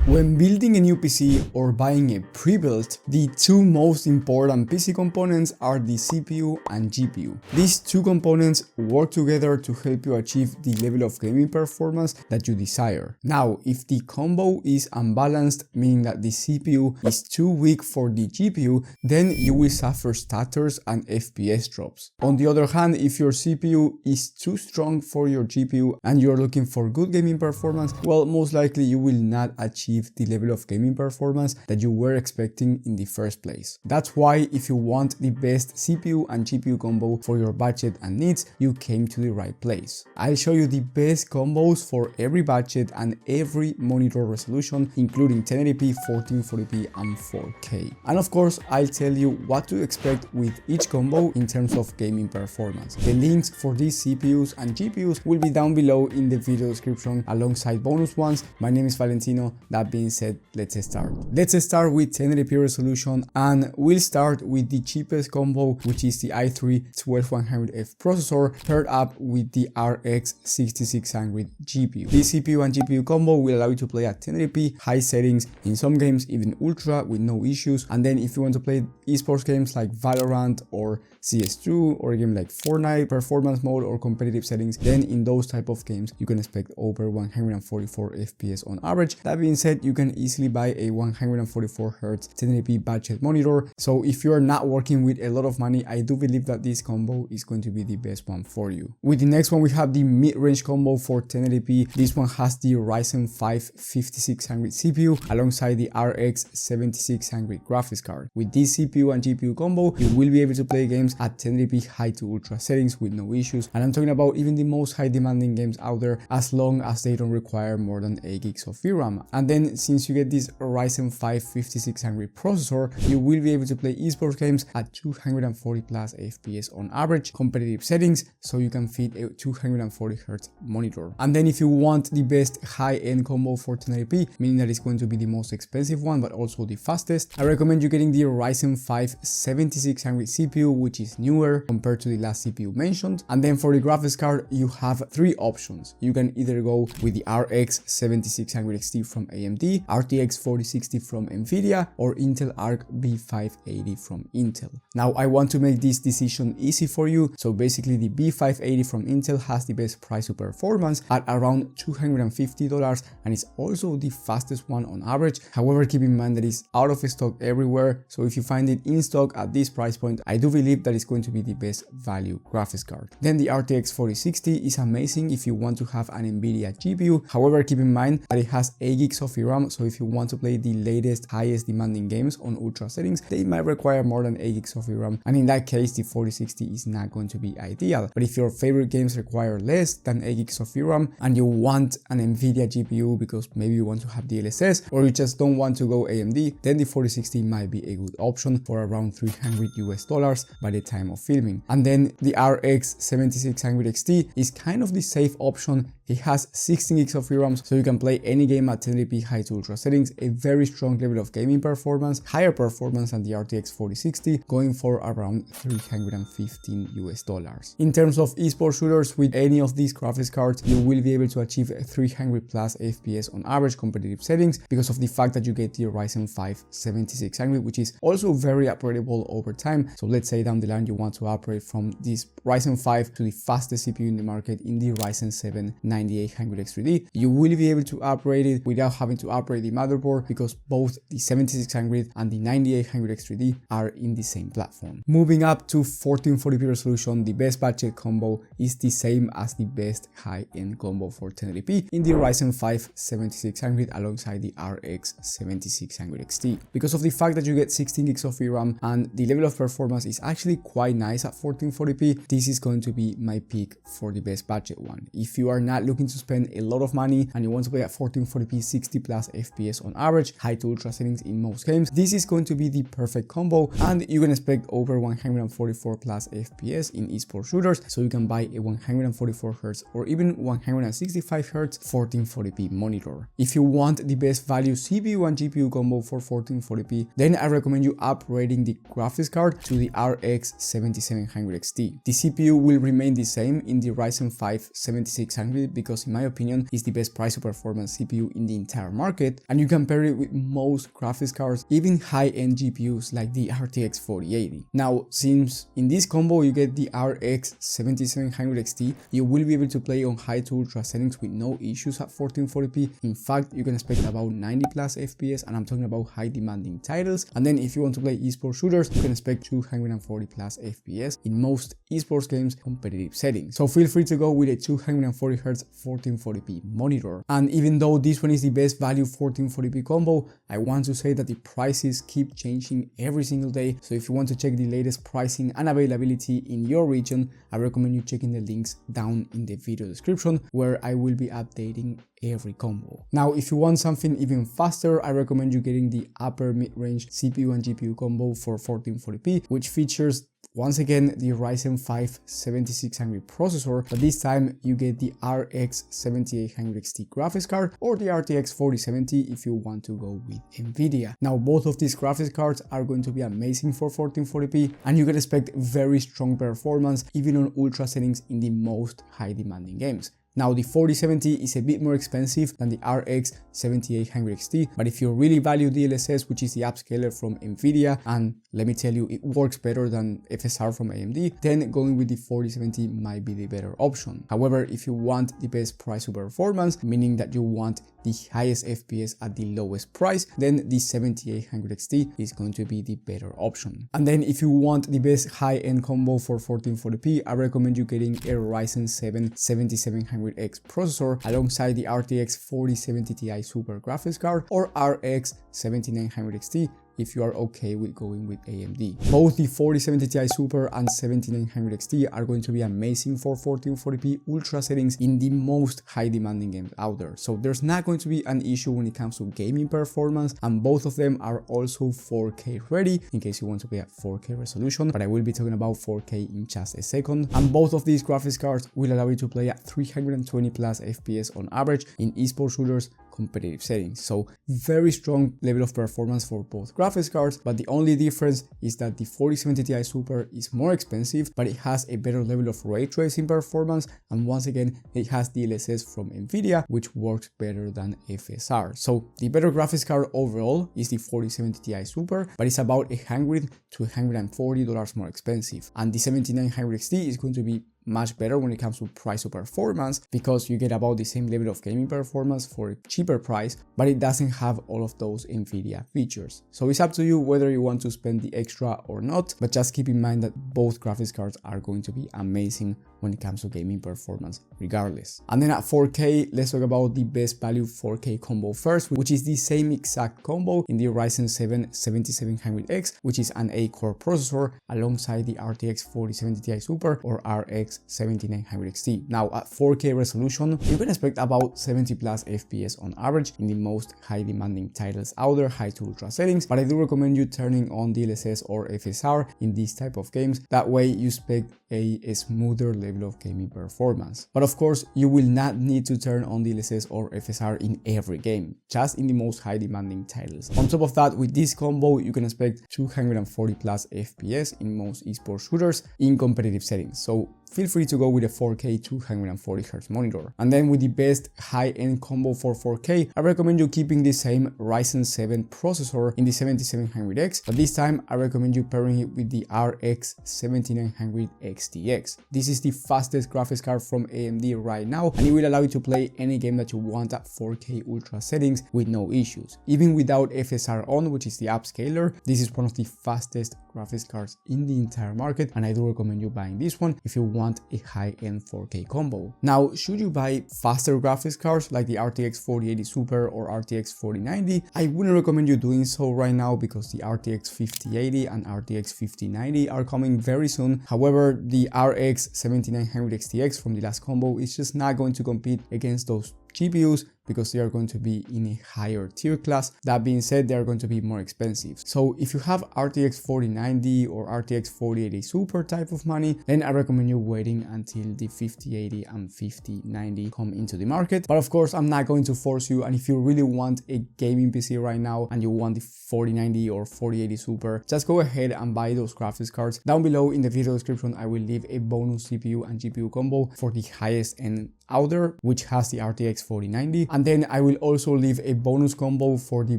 When building a new PC or buying a pre-built, the two most important PC components are the CPU and GPU. These two components work together to help you achieve the level of gaming performance that you desire. Now, if the combo is unbalanced, meaning that the CPU is too weak for the GPU, then you will suffer stutters and FPS drops. On the other hand, if your CPU is too strong for your GPU and you're looking for good gaming performance, well, most likely you will not achieve the level of gaming performance that you were expecting in the first place. That's why if you want the best CPU and GPU combo for your budget and needs, you came to the right place. I'll show you the best combos for every budget and every monitor resolution, including 1080p, 1440p and 4K. And of course, I'll tell you what to expect with each combo in terms of gaming performance. The links for these CPUs and GPUs will be down below in the video description alongside bonus ones. My name is Valentino. That being said, let's start. Let's start with 1080p resolution, and we'll start with the cheapest combo, which is the i3 12100F processor paired up with the RX 6600 GPU. This CPU and GPU combo will allow you to play at 1080p, high settings, in some games even ultra with no issues. And then if you want to play esports games like Valorant or CS2 or a game like Fortnite, performance mode or competitive settings, then in those type of games you can expect over 144 FPS on average. That being said, you can easily buy a 144Hz 1080p budget monitor. So if you're not working with a lot of money, I do believe that this combo is going to be the best one for you. With the next one, we have the mid-range combo for 1080p. This one has the Ryzen 5 5600 CPU alongside the RX 7600 graphics card. With this CPU and GPU combo, you will be able to play games at 1080p high to ultra settings with no issues. And I'm talking about even the most high demanding games out there, as long as they don't require more than 8 gigs of VRAM. And then since you get this Ryzen 5 5600 processor, you will be able to play esports games at 240 plus FPS on average, competitive settings, so you can fit a 240Hz monitor. And then if you want the best high-end combo for 1080p, meaning that it's going to be the most expensive one but also the fastest, I recommend you getting the Ryzen 5 7600 CPU, which is newer compared to the last CPU mentioned. And then for the graphics card, you have three options. You can either go with the RX 7600 XT from AMD, RTX 4060 from Nvidia, or Intel Arc B580 from Intel. Now, I want to make this decision easy for you. So basically the B580 from Intel has the best price to performance at around $250 and it's also the fastest one on average. However, keep in mind that it's out of stock everywhere. So if you find it in stock at this price point, I do believe that it's going to be the best value graphics card. Then the RTX 4060 is amazing if you want to have an Nvidia GPU. However, keep in mind that it has 8 gigs of VRAM. So if you want to play the latest, highest demanding games on ultra settings, they might require more than 8 gigs of VRAM. And in that case, the 4060 is not going to be ideal. But if your favorite games require less than 8 gigs of VRAM and you want an Nvidia GPU because maybe you want to have DLSS or you just don't want to go AMD, then the 4060 might be a good option for around $300 by the time of filming. And then the RX 7600 XT is kind of the safe option. It has 16 gigs of VRAM, so you can play any game at 1080p high to ultra settings, a very strong level of gaming performance, higher performance than the RTX 4060, going for around $315. In terms of esports shooters, with any of these graphics cards, you will be able to achieve 300 plus FPS on average competitive settings because of the fact that you get the Ryzen 5 7600, which is also very upgradable over time. So let's say down the line you want to upgrade from this Ryzen 5 to the fastest CPU in the market in the Ryzen 7 9800 X3D, you will be able to upgrade it without having to upgrade the motherboard because both the 7600 and the 9800 X3D are in the same platform. Moving up to 1440p resolution, the best budget combo is the same as the best high-end combo for 1080p in the Ryzen 5 7600 alongside the RX 7600 XT. Because of the fact that you get 16 gigs of VRAM and the level of performance is actually quite nice at 1440p, this is going to be my pick for the best budget one. If you are not looking to spend a lot of money and you want to play at 1440p 60 plus FPS on average, high to ultra settings in most games, this is going to be the perfect combo, and you can expect over 144 plus FPS in esports shooters, so you can buy a 144Hz or even 165Hz 1440p monitor. If you want the best value CPU and GPU combo for 1440p, then I recommend you upgrading the graphics card to the RX 7700 XT. The CPU will remain the same in the Ryzen 5 7600 because in my opinion it's the best price to performance CPU in the entire market, and you can pair it with most graphics cards, even high-end GPUs like the RTX 4080. Now, since in this combo you get the RX 7700 XT, you will be able to play on high to ultra settings with no issues at 1440p. In fact, you can expect about 90 plus FPS, and I'm talking about high demanding titles. And then if you want to play esports shooters, you can expect 240 plus FPS in most esports games competitive settings. So feel free to go with a 240Hz 1440p monitor. And even though this one is the best value 1440p combo, I want to say that the prices keep changing every single day. So if you want to check the latest pricing and availability in your region, I recommend you checking the links down in the video description, where I will be updating every combo. Now, if you want something even faster, I recommend you getting the upper mid-range CPU and GPU combo for 1440p, which features once again the Ryzen 5 7600 processor, but this time you get the RX 7800 XT graphics card or the RTX 4070 if you want to go with Nvidia. Now, both of these graphics cards are going to be amazing for 1440p, and you can expect very strong performance even on ultra settings in the most high demanding games. Now, the 4070 is a bit more expensive than the RX 7800 XT, but if you really value DLSS, which is the upscaler from Nvidia, and let me tell you, it works better than FSR from AMD, then going with the 4070 might be the better option. However, if you want the best price to performance, meaning that you want the highest FPS at the lowest price, then the 7800 XT is going to be the better option. And then if you want the best high-end combo for 1440p, I recommend you getting a Ryzen 7 7700X processor alongside the RTX 4070 Ti Super graphics card or RX 7900 XT if you are okay with going with AMD. Both the 4070 Ti Super and 7900 XT are going to be amazing for 1440p ultra settings in the most high demanding games out there. So there's not going to be an issue when it comes to gaming performance, and both of them are also 4K ready in case you want to play at 4K resolution, but I will be talking about 4K in just a second. And both of these graphics cards will allow you to play at 320 plus FPS on average in esports shooters competitive settings. So very strong level of performance for both graphics cards, but the only difference is that the 4070 Ti Super is more expensive, but it has a better level of ray tracing performance, and once again it has DLSS from Nvidia, which works better than FSR. So the better graphics card overall is the 4070 Ti Super, but it's about $100 to $140 more expensive, and the 7900 XT is going to be much better when it comes to price to performance, because you get about the same level of gaming performance for a cheaper price, but it doesn't have all of those Nvidia features. So it's up to you whether you want to spend the extra or not, but just keep in mind that both graphics cards are going to be amazing when it comes to gaming performance regardless. And then at 4K, let's talk about the best value 4K combo first, which is the same exact combo in the Ryzen 7 7700X, which is an 8-core processor alongside the RTX 4070 Ti Super or RX 7900 XT. Now at 4K resolution, you can expect about 70 plus FPS on average in the most high demanding titles out there, high to ultra settings, but I do recommend you turning on DLSS or FSR in these type of games. That way you expect a smoother level of gaming performance. But of course, you will not need to turn on DLSS or FSR in every game, just in the most high demanding titles. On top of that, with this combo, you can expect 240 plus FPS in most esports shooters in competitive settings. So feel free to go with a 4K 240Hz monitor. And then with the best high-end combo for 4K, I recommend you keeping the same Ryzen 7 processor in the 7700X, but this time I recommend you pairing it with the RX 7900 XTX. This is the fastest graphics card from AMD right now, and it will allow you to play any game that you want at 4K ultra settings with no issues. Even without FSR on, which is the upscaler, this is one of the fastest graphics cards in the entire market, and I do recommend you buying this one if you want a high-end 4K combo. Now, should you buy faster graphics cards like the RTX 4080 Super or RTX 4090? I wouldn't recommend you doing so right now because the RTX 5080 and RTX 5090 are coming very soon. However, the RX 7900 XTX from the last combo is just not going to compete against those GPUs because they are going to be in a higher tier class. That being said, they are going to be more expensive. So if you have RTX 4090 or RTX 4080 Super type of money, then I recommend you waiting until the 5080 and 5090 come into the market. But of course, I'm not going to force you, and if you really want a gaming PC right now and you want the 4090 or 4080 Super, just go ahead and buy those graphics cards. Down below in the video description, I will leave a bonus CPU and GPU combo for the highest end out there, which has the RTX 4090. And then I will also leave a bonus combo for the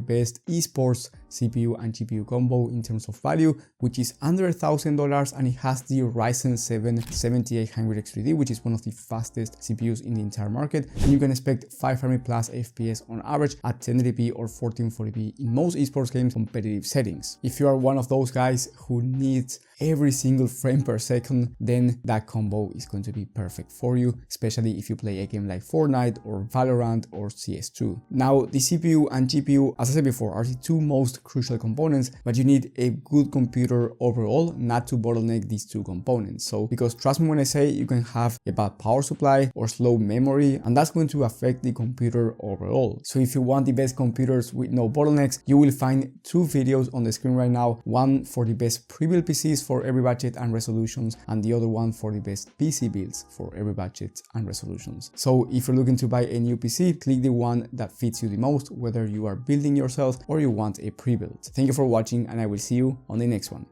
best esports CPU and GPU combo in terms of value, which is under $1,000, and it has the Ryzen 7 7800X3D, which is one of the fastest CPUs in the entire market, and you can expect 500 plus FPS on average at 1080p or 1440p in most esports games competitive settings. If you are one of those guys who needs every single frame per second, then that combo is going to be perfect for you, especially if you play a game like Fortnite or Valorant or CS2. Now, the CPU and GPU, as I said before, are the two most crucial components, but you need a good computer overall not to bottleneck these two components. So, because trust me when I say you can have a bad power supply or slow memory, and that's going to affect the computer overall. So if you want the best computers with no bottlenecks, you will find two videos on the screen right now, one for the best pre-built PCs for every budget and resolutions, and the other one for the best PC builds for every budget and resolutions. So if you're looking to buy a new PC, click the one that fits you the most, whether you are building yourself or you want a pre-built. Thank you for watching, and I will see you on the next one.